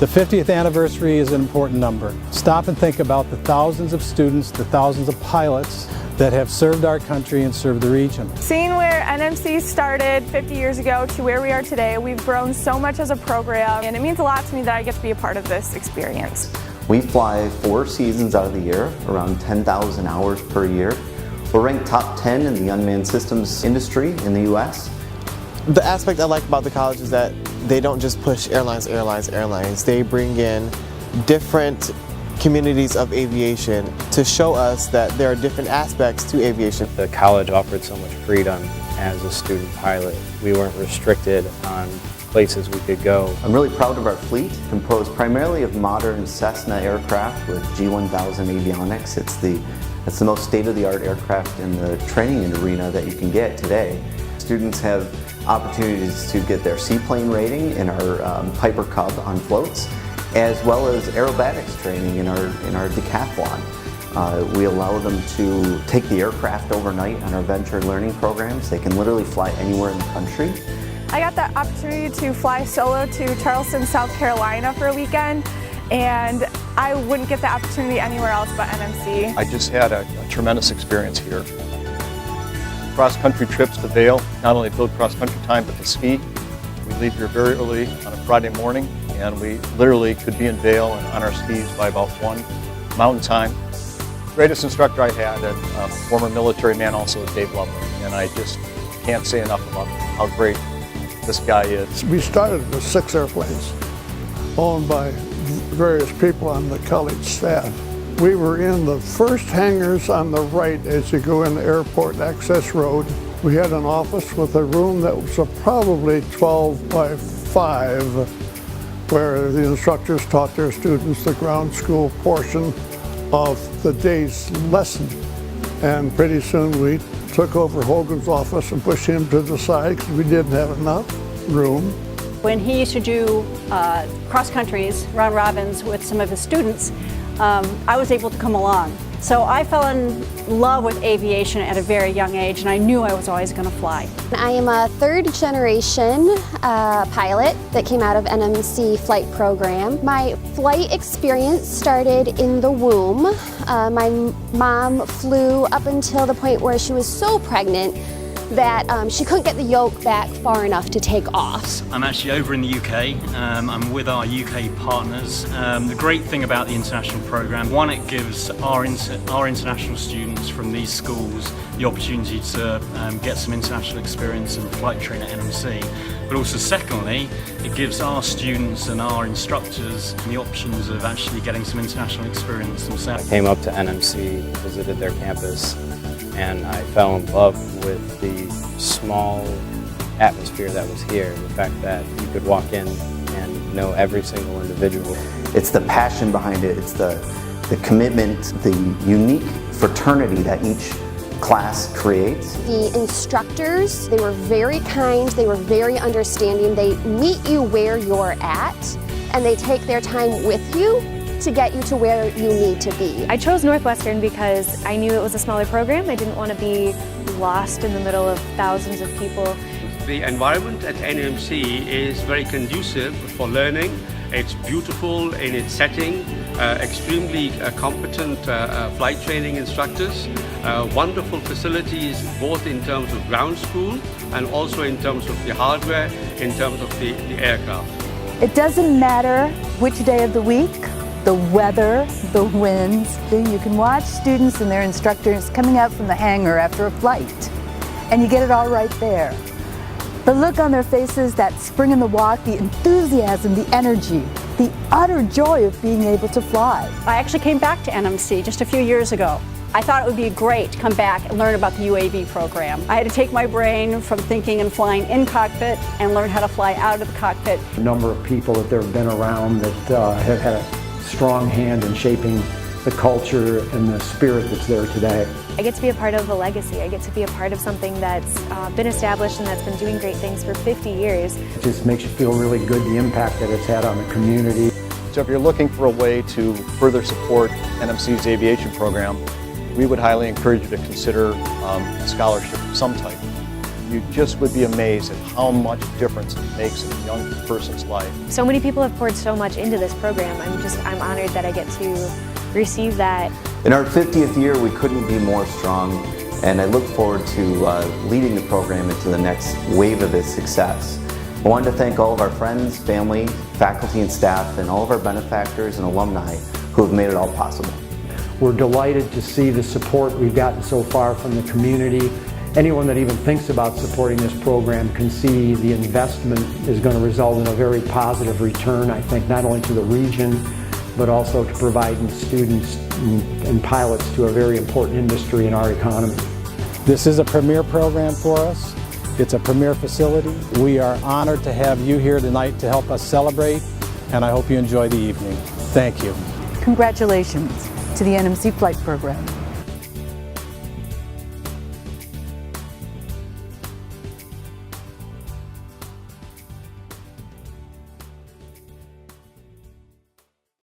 The 50th anniversary is an important number. Stop and think about the thousands of students, the thousands of pilots that have served our country and served the region. Seeing where NMC started 50 years ago to where we are today, we've grown so much as a program, and it means a lot to me that I get to be a part of this experience. We fly 4 seasons out of the year, around 10,000 hours per year. We're ranked top 10 in the unmanned systems industry in the U.S. The aspect I like about the college is that they don't just push airlines. They bring in different communities of aviation to show us that there are different aspects to aviation. The college offered so much freedom as a student pilot. We weren't restricted on places we could go. I'm really proud of our fleet, composed primarily of modern Cessna aircraft with G1000 avionics. It's the most state-of-the-art aircraft in the training arena that you can get today. Students have opportunities to get their seaplane rating in our Piper Cub on floats, as well as aerobatics training in our decathlon. We allow them to take the aircraft overnight on our venture learning programs. They can literally fly anywhere in the country. I got the opportunity to fly solo to Charleston, South Carolina for a weekend, and I wouldn't get the opportunity anywhere else but NMC. I just had a tremendous experience here. Cross-country trips to Vail, not only build cross-country time, but to ski. We leave here very early on a Friday morning, and we literally could be in Vail and on our skis by about 1 mountain time. Greatest instructor I had, and former military man also, is Dave Loveland, and I just can't say enough about how great this guy is. We started with 6 airplanes owned by various people on the college staff. We were in the first hangars on the right as you go in the airport access road. We had an office with a room that was probably 12 by 5, where the instructors taught their students the ground school portion of the day's lesson. And pretty soon we took over Hogan's office and pushed him to the side because we didn't have enough room. When he used to do cross countries, round robins with some of his students, I was able to come along. So I fell in love with aviation at a very young age, and I knew I was always going to fly. I am a 3rd generation pilot that came out of NMC flight program. My flight experience started in the womb. My mom flew up until the point where she was so pregnant that she couldn't get the yoke back far enough to take off. I'm actually over in the UK. I'm with our UK partners. The great thing about the international program, one, it gives our international students from these schools the opportunity to get some international experience and flight train at NMC. But also secondly, it gives our students and our instructors the options of actually getting some international experience themselves. I came up to NMC, visited their campus, and I fell in love with the small atmosphere that was here. The fact that you could walk in and know every single individual. It's the passion behind it, it's the commitment, the unique fraternity that each class creates. The instructors, they were very kind, they were very understanding. They meet you where you're at, and they take their time with you to get you to where you need to be. I chose Northwestern because I knew it was a smaller program. I didn't want to be lost in the middle of thousands of people. The environment at NMC is very conducive for learning. It's beautiful in its setting, extremely competent flight training instructors, wonderful facilities both in terms of ground school and also in terms of the hardware, in terms of the aircraft. It doesn't matter which day of the week, the weather, the winds. You can watch students and their instructors coming out from the hangar after a flight, and you get it all right there. The look on their faces, that spring in the walk, the enthusiasm, the energy, the utter joy of being able to fly. I actually came back to NMC just a few years ago. I thought it would be great to come back and learn about the UAV program. I had to take my brain from thinking and flying in cockpit and learn how to fly out of the cockpit. A number of people that there have been around that have had a strong hand in shaping the culture and the spirit that's there today. I get to be a part of a legacy. I get to be a part of something that's been established and that's been doing great things for 50 years. It just makes you feel really good, the impact that it's had on the community. So if you're looking for a way to further support NMC's aviation program, we would highly encourage you to consider a scholarship of some type. you just would be amazed at how much difference it makes in a young person's life. So many people have poured so much into this program. I'm honored that I get to receive that. In our 50th year, we couldn't be more strong, and I look forward to leading the program into the next wave of its success. I wanted to thank all of our friends, family, faculty and staff, and all of our benefactors and alumni who have made it all possible. We're delighted to see the support we've gotten so far from the community. Anyone that even thinks about supporting this program can see the investment is going to result in a very positive return, I think, not only to the region, but also to providing students and pilots to a very important industry in our economy. This is a premier program for us. It's a premier facility. We are honored to have you here tonight to help us celebrate, and I hope you enjoy the evening. Thank you. Congratulations to the NMC Flight Program.